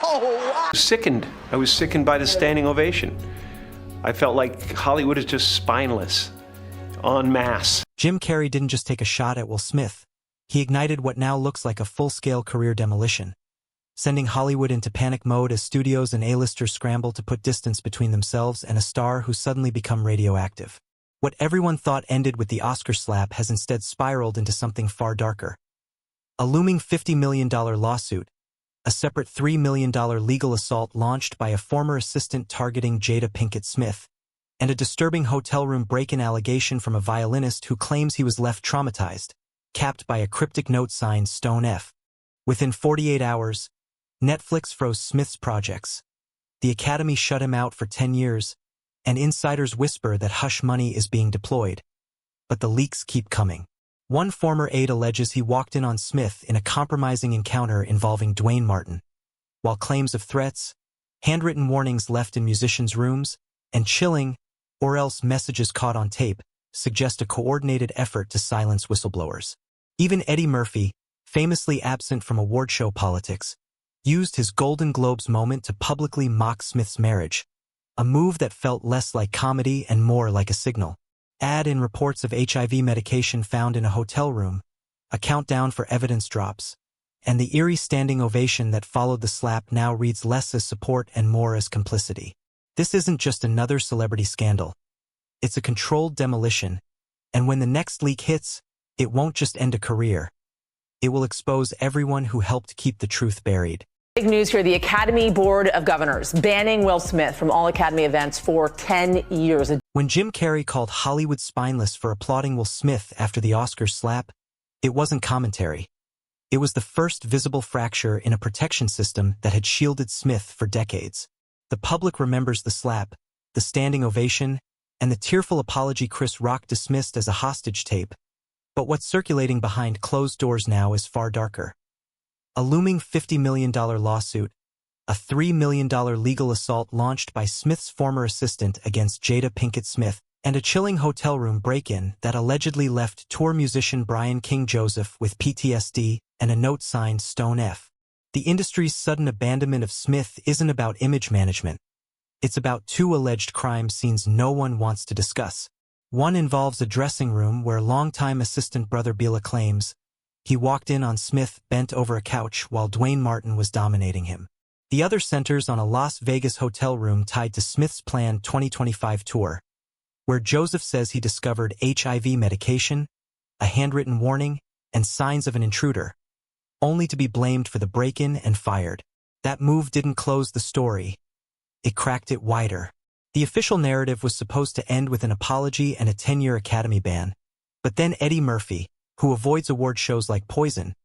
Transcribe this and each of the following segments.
Oh, wow. Sickened. I was sickened by the standing ovation. I felt like Hollywood is just spineless, en masse. Jim Carrey didn't just take a shot at Will Smith. He ignited what now looks like a full-scale career demolition, sending Hollywood into panic mode as studios and A-listers scramble to put distance between themselves and a star who's suddenly become radioactive. What everyone thought ended with the Oscar slap has instead spiraled into something far darker. A looming $50 million lawsuit, a separate $3 million legal assault launched by a former assistant targeting Jada Pinkett Smith, and a disturbing hotel room break-in allegation from a violinist who claims he was left traumatized, capped by a cryptic note signed Stone F. Within 48 hours, Netflix froze Smith's projects. The Academy shut him out for 10 years, and insiders whisper that hush money is being deployed. But the leaks keep coming. One former aide alleges he walked in on Smith in a compromising encounter involving Dwayne Martin, while claims of threats, handwritten warnings left in musicians' rooms, and chilling, or else messages caught on tape, suggest a coordinated effort to silence whistleblowers. Even Eddie Murphy, famously absent from award show politics, used his Golden Globes moment to publicly mock Smith's marriage, a move that felt less like comedy and more like a signal. Add in reports of HIV medication found in a hotel room, a countdown for evidence drops, and the eerie standing ovation that followed the slap now reads less as support and more as complicity. This isn't just another celebrity scandal. It's a controlled demolition, and when the next leak hits, it won't just end a career. It will expose everyone who helped keep the truth buried. Big news here, the Academy Board of Governors banning Will Smith from all Academy events for 10 years. When Jim Carrey called Hollywood spineless for applauding Will Smith after the Oscars slap, it wasn't commentary. It was the first visible fracture in a protection system that had shielded Smith for decades. The public remembers the slap, the standing ovation, and the tearful apology Chris Rock dismissed as a hostage tape. But what's circulating behind closed doors now is far darker. A looming $50 million lawsuit, a $3 million legal assault launched by Smith's former assistant against Jada Pinkett Smith, and a chilling hotel room break-in that allegedly left tour musician Brian King Joseph with PTSD and a note signed Stone F. The industry's sudden abandonment of Smith isn't about image management. It's about two alleged crime scenes no one wants to discuss. One involves a dressing room where longtime assistant brother Bila claims he walked in on Smith bent over a couch while Dwayne Martin was dominating him. The other centers on a Las Vegas hotel room tied to Smith's planned 2025 tour, where Joseph says he discovered HIV medication, a handwritten warning, and signs of an intruder, only to be blamed for the break-in and fired. That move didn't close the story. It cracked it wider. The official narrative was supposed to end with an apology and a 10-year Academy ban. But then Eddie Murphy, who avoids award shows like poison,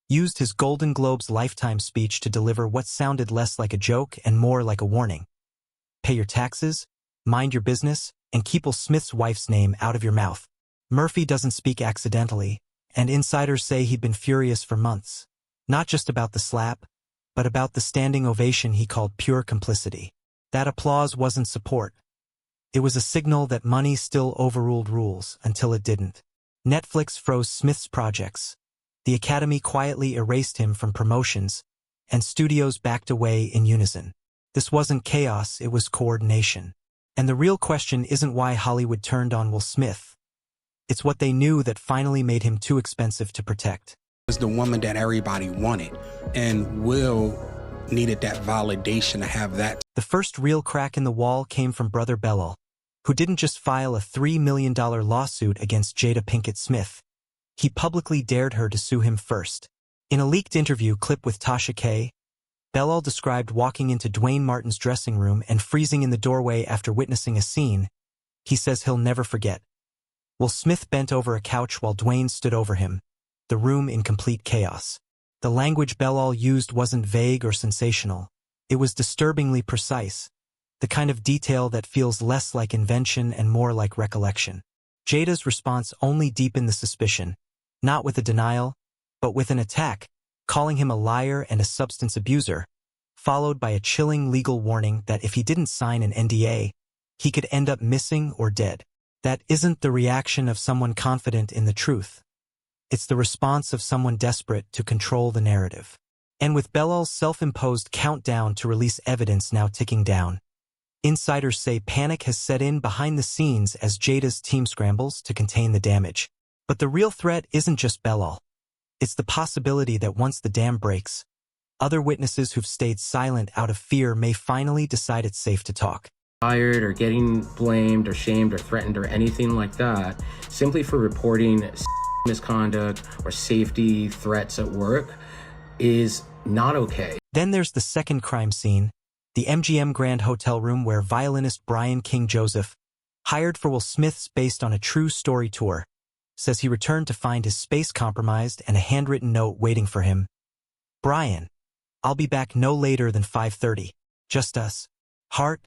used his Golden Globes lifetime speech to deliver what sounded less like a joke and more like a warning. Pay your taxes, mind your business, and keep Will Smith's wife's name out of your mouth. Murphy doesn't speak accidentally, and insiders say he'd been furious for months. Not just about the slap, but about the standing ovation he called pure complicity. That applause wasn't support. It was a signal that money still overruled rules until it didn't. Netflix froze Smith's projects. The Academy quietly erased him from promotions, and studios backed away in unison. This wasn't chaos, it was coordination. And the real question isn't why Hollywood turned on Will Smith. It's what they knew that finally made him too expensive to protect. Was the woman that everybody wanted, and Will needed that validation to have that. The first real crack in the wall came from brother Bellal, who didn't just file a $3 million lawsuit against Jada Pinkett Smith. He publicly dared her to sue him first. In a leaked interview clip with Tasha K., Bellal described walking into Dwayne Martin's dressing room and freezing in the doorway after witnessing a scene he says he'll never forget. Will Smith bent over a couch while Dwayne stood over him, the room in complete chaos. The language Bellal used wasn't vague or sensational. It was disturbingly precise, the kind of detail that feels less like invention and more like recollection. Jada's response only deepened the suspicion, not with a denial, but with an attack, calling him a liar and a substance abuser, followed by a chilling legal warning that if he didn't sign an NDA, he could end up missing or dead. That isn't the reaction of someone confident in the truth. It's the response of someone desperate to control the narrative. And with Belal's self-imposed countdown to release evidence now ticking down, insiders say panic has set in behind the scenes as Jada's team scrambles to contain the damage. But the real threat isn't just Belal. It's the possibility that once the dam breaks, other witnesses who've stayed silent out of fear may finally decide it's safe to talk. Fired or getting blamed or shamed or threatened or anything like that simply for reporting misconduct or safety threats at work is not okay. Then there's the second crime scene, the MGM Grand Hotel room where violinist Brian King Joseph, hired for Will Smith's based on a true story tour, says he returned to find his space compromised and a handwritten note waiting for him. Brian, I'll be back no later than 5:30. Just us. Heart,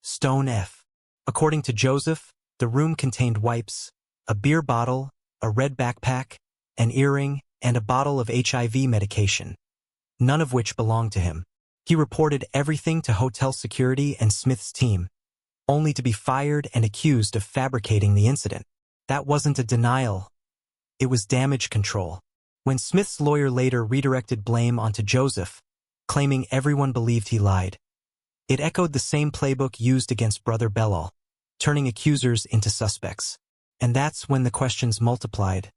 Stone F. According to Joseph, the room contained wipes, a beer bottle, a red backpack, an earring, and a bottle of HIV medication, none of which belonged to him. He reported everything to hotel security and Smith's team, only to be fired and accused of fabricating the incident. That wasn't a denial. It was damage control. When Smith's lawyer later redirected blame onto Joseph, claiming everyone believed he lied, it echoed the same playbook used against brother Belal, turning accusers into suspects. And that's when the questions multiplied.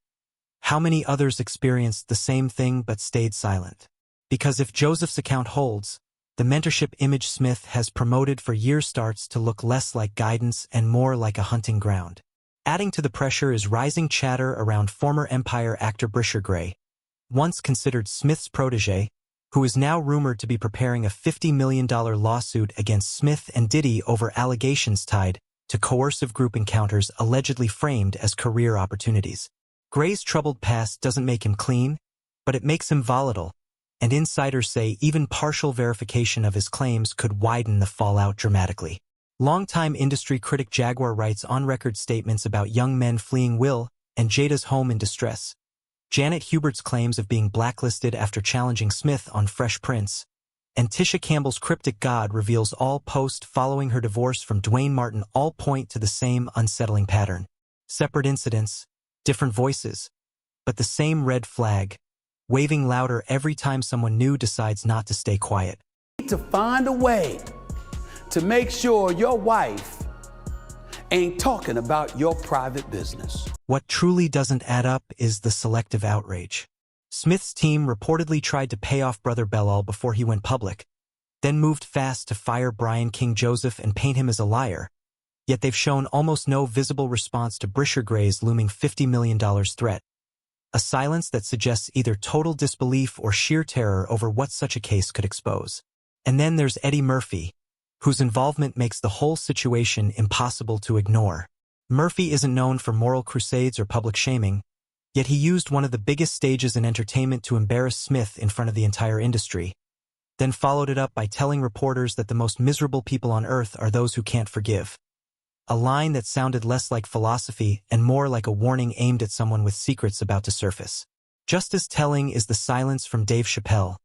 How many others experienced the same thing but stayed silent? Because if Joseph's account holds, the mentorship image Smith has promoted for years starts to look less like guidance and more like a hunting ground. Adding to the pressure is rising chatter around former Empire actor Brisher Gray, once considered Smith's protege, who is now rumored to be preparing a $50 million lawsuit against Smith and Diddy over allegations tied to coercive group encounters allegedly framed as career opportunities. Gray's troubled past doesn't make him clean, but it makes him volatile, and insiders say even partial verification of his claims could widen the fallout dramatically. Longtime industry critic Jaguar writes on-record statements about young men fleeing Will and Jada's home in distress. Janet Hubert's claims of being blacklisted after challenging Smith on Fresh Prince, and Tisha Campbell's cryptic God reveals all post following her divorce from Dwayne Martin all point to the same unsettling pattern. Separate incidents, different voices, but the same red flag, waving louder every time someone new decides not to stay quiet. To find a way to make sure your wife ain't talking about your private business. What truly doesn't add up is the selective outrage. Smith's team reportedly tried to pay off brother Belal before he went public, then moved fast to fire Brian King Joseph and paint him as a liar, yet they've shown almost no visible response to Brisher Gray's looming $50 million threat. A silence that suggests either total disbelief or sheer terror over what such a case could expose. And then there's Eddie Murphy, whose involvement makes the whole situation impossible to ignore. Murphy isn't known for moral crusades or public shaming, yet he used one of the biggest stages in entertainment to embarrass Smith in front of the entire industry, then followed it up by telling reporters that the most miserable people on earth are those who can't forgive. A line that sounded less like philosophy and more like a warning aimed at someone with secrets about to surface. Just as telling is the silence from Dave Chappelle,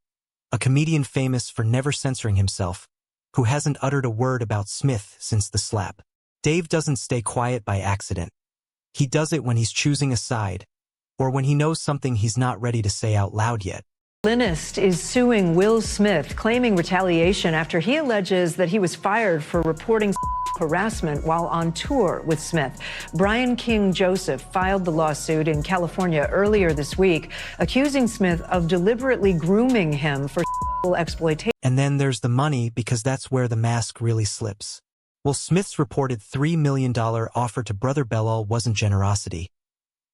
a comedian famous for never censoring himself, who hasn't uttered a word about Smith since the slap. Dave doesn't stay quiet by accident. He does it when he's choosing a side, or when he knows something he's not ready to say out loud yet. Violinist is suing Will Smith, claiming retaliation after he alleges that he was fired for reporting harassment while on tour with Smith. Brian King Joseph filed the lawsuit in California earlier this week, accusing Smith of deliberately grooming him for exploitation. And then there's the money, because that's where the mask really slips. Will Smith's reported $3 million offer to brother Belal wasn't generosity.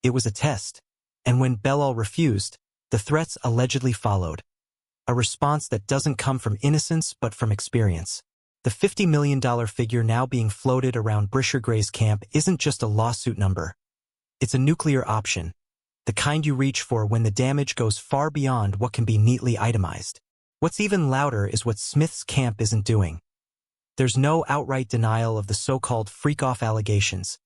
It was a test. And when Belal refused, the threats allegedly followed. A response that doesn't come from innocence but from experience. The $50 million figure now being floated around Brisher Gray's camp isn't just a lawsuit number. It's a nuclear option, the kind you reach for when the damage goes far beyond what can be neatly itemized. What's even louder is what Smith's camp isn't doing. There's no outright denial of the so-called freak-off allegations.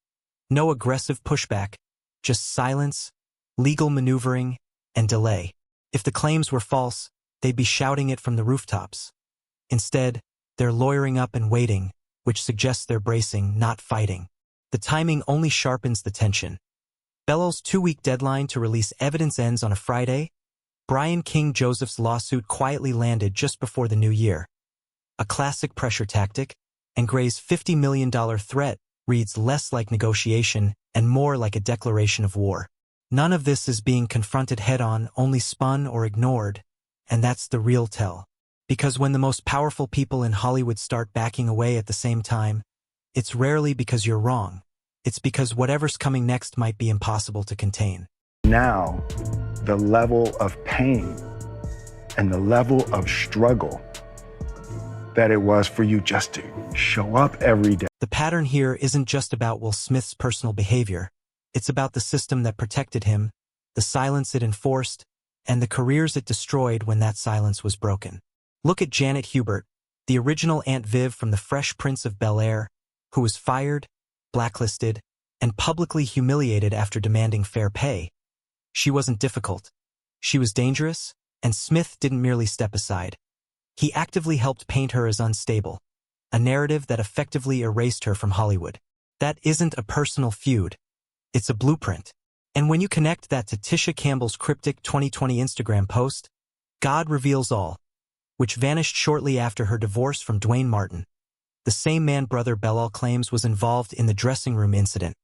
No aggressive pushback, just silence, legal maneuvering, and delay. If the claims were false, they'd be shouting it from the rooftops. Instead, they're lawyering up and waiting, which suggests they're bracing, not fighting. The timing only sharpens the tension. Bellow's 2-week deadline to release evidence ends on a Friday. Brian King Joseph's lawsuit quietly landed just before the new year. A classic pressure tactic, and Gray's $50 million threat reads less like negotiation and more like a declaration of war. None of this is being confronted head-on, only spun or ignored, and that's the real tell. Because when the most powerful people in Hollywood start backing away at the same time, it's rarely because you're wrong. It's because whatever's coming next might be impossible to contain. Now, the level of pain and the level of struggle that it was for you just to show up every day. The pattern here isn't just about Will Smith's personal behavior. It's about the system that protected him, the silence it enforced, and the careers it destroyed when that silence was broken. Look at Janet Hubert, the original Aunt Viv from The Fresh Prince of Bel-Air, who was fired, blacklisted, and publicly humiliated after demanding fair pay. She wasn't difficult. She was dangerous, and Smith didn't merely step aside. He actively helped paint her as unstable, a narrative that effectively erased her from Hollywood. That isn't a personal feud. It's a blueprint. And when you connect that to Tisha Campbell's cryptic 2020 Instagram post, God reveals all, which vanished shortly after her divorce from Dwayne Martin, the same man Brother Bellal claims was involved in the dressing room incident.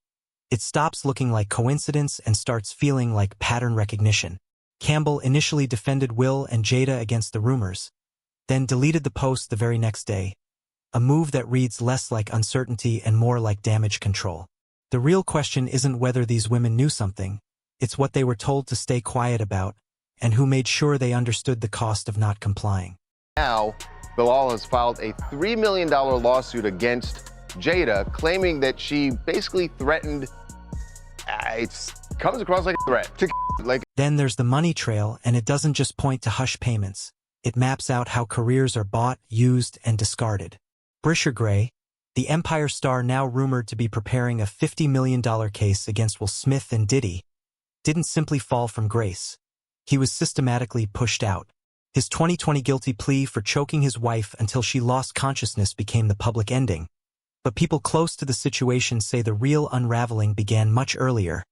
It stops looking like coincidence and starts feeling like pattern recognition. Campbell initially defended Will and Jada against the rumors, then deleted the post the very next day, a move that reads less like uncertainty and more like damage control. The real question isn't whether these women knew something, it's what they were told to stay quiet about, and who made sure they understood the cost of not complying. Now, Bilal has filed a $3 million lawsuit against Jada, claiming that she basically threatened, it comes across like a threat. Then there's the money trail, and it doesn't just point to hush payments. It maps out how careers are bought, used, and discarded. Brisher Gray, the Empire star now rumored to be preparing a $50 million case against Will Smith and Diddy, didn't simply fall from grace. He was systematically pushed out. His 2020 guilty plea for choking his wife until she lost consciousness became the public ending. But people close to the situation say the real unraveling began much earlier,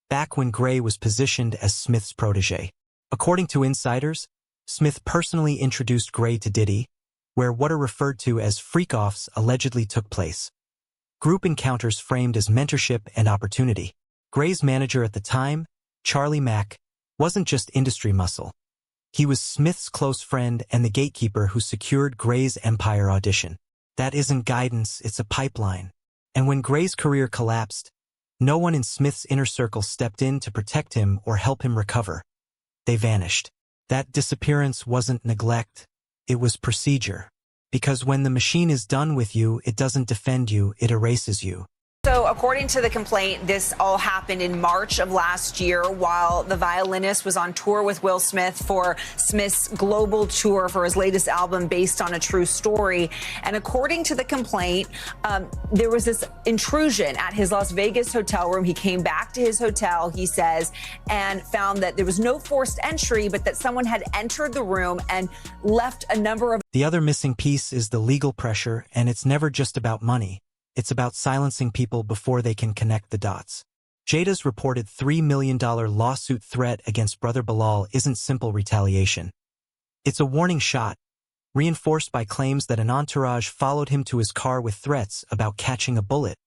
back when Gray was positioned as Smith's protege. According to insiders, Smith personally introduced Gray to Diddy, where what are referred to as freak-offs allegedly took place. Group encounters framed as mentorship and opportunity. Gray's manager at the time, Charlie Mack, wasn't just industry muscle. He was Smith's close friend and the gatekeeper who secured Gray's Empire audition. That isn't guidance, it's a pipeline. And when Gray's career collapsed, no one in Smith's inner circle stepped in to protect him or help him recover. They vanished. That disappearance wasn't neglect, it was procedure. Because when the machine is done with you, it doesn't defend you, it erases you. So according to the complaint, this all happened in March of last year while the violinist was on tour with Will Smith for Smith's global tour for his latest album based on a true story. And according to the complaint, there was this intrusion at his Las Vegas hotel room. He came back to his hotel, he says, and found that there was no forced entry, but that someone had entered the room and left a number of... The other missing piece is the legal pressure, and it's never just about money. It's about silencing people before they can connect the dots. Jada's reported $3 million lawsuit threat against Brother Bilal isn't simple retaliation. It's a warning shot, reinforced by claims that an entourage followed him to his car with threats about catching a bullet,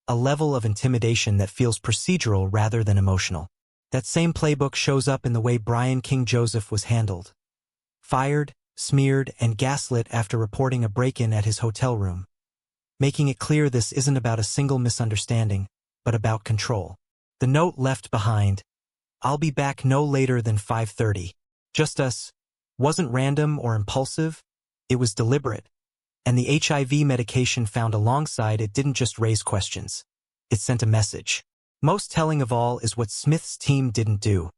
a level of intimidation that feels procedural rather than emotional. That same playbook shows up in the way Brian King Joseph was handled. Fired, smeared, and gaslit after reporting a break-in at his hotel room, making it clear this isn't about a single misunderstanding, but about control. The note left behind, "I'll be back no later than 5:30. Just us," wasn't random or impulsive, it was deliberate. And the HIV medication found alongside it didn't just raise questions. It sent a message. Most telling of all is what Smith's team didn't do.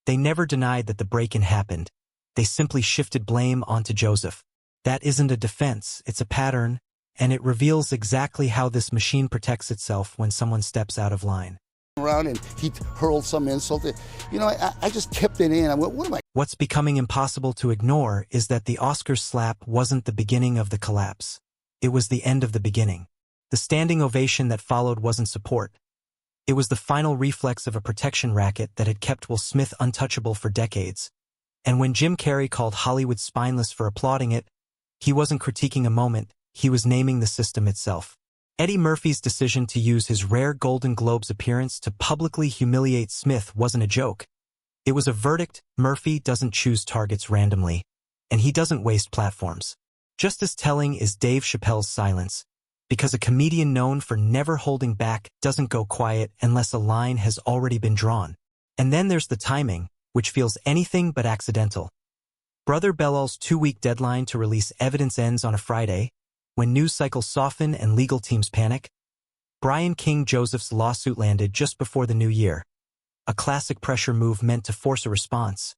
They never denied that the break-in happened. They simply shifted blame onto Joseph. That isn't a defense, it's a pattern, and it reveals exactly how this machine protects itself when someone steps out of line. Around and he hurled some insult. You know, I just kept it in. I went, what am I? What's becoming impossible to ignore is that the Oscars slap wasn't the beginning of the collapse. It was the end of the beginning. The standing ovation that followed wasn't support. It was the final reflex of a protection racket that had kept Will Smith untouchable for decades. And when Jim Carrey called Hollywood spineless for applauding it, he wasn't critiquing a moment, he was naming the system itself. Eddie Murphy's decision to use his rare Golden Globes appearance to publicly humiliate Smith wasn't a joke. It was a verdict. Murphy doesn't choose targets randomly, and he doesn't waste platforms. Just as telling is Dave Chappelle's silence, because a comedian known for never holding back doesn't go quiet unless a line has already been drawn. And then there's the timing, which feels anything but accidental. Brother Bellal's 2-week deadline to release evidence ends on a Friday, when news cycles soften and legal teams panic. Brian King Joseph's lawsuit landed just before the new year, a classic pressure move meant to force a response.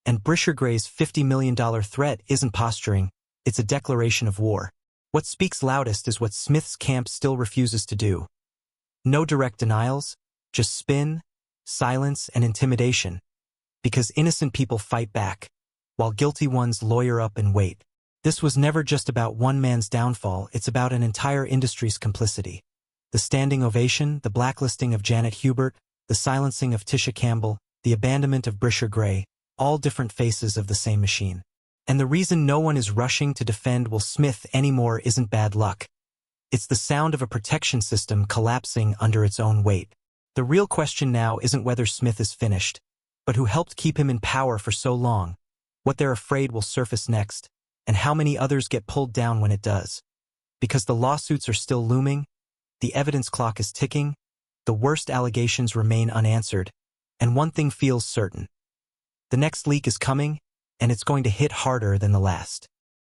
And Brisher Gray's $50 million threat isn't posturing, it's a declaration of war. What speaks loudest is what Smith's camp still refuses to do. No direct denials, just spin, silence, and intimidation. Because innocent people fight back, while guilty ones lawyer up and wait. This was never just about one man's downfall, it's about an entire industry's complicity. The standing ovation, the blacklisting of Janet Hubert, the silencing of Tisha Campbell, the abandonment of Brisher Gray, all different faces of the same machine. And the reason no one is rushing to defend Will Smith anymore isn't bad luck. It's the sound of a protection system collapsing under its own weight. The real question now isn't whether Smith is finished, but who helped keep him in power for so long, what they're afraid will surface next, and how many others get pulled down when it does. Because the lawsuits are still looming, the evidence clock is ticking, the worst allegations remain unanswered, and one thing feels certain. The next leak is coming, and it's going to hit harder than the last.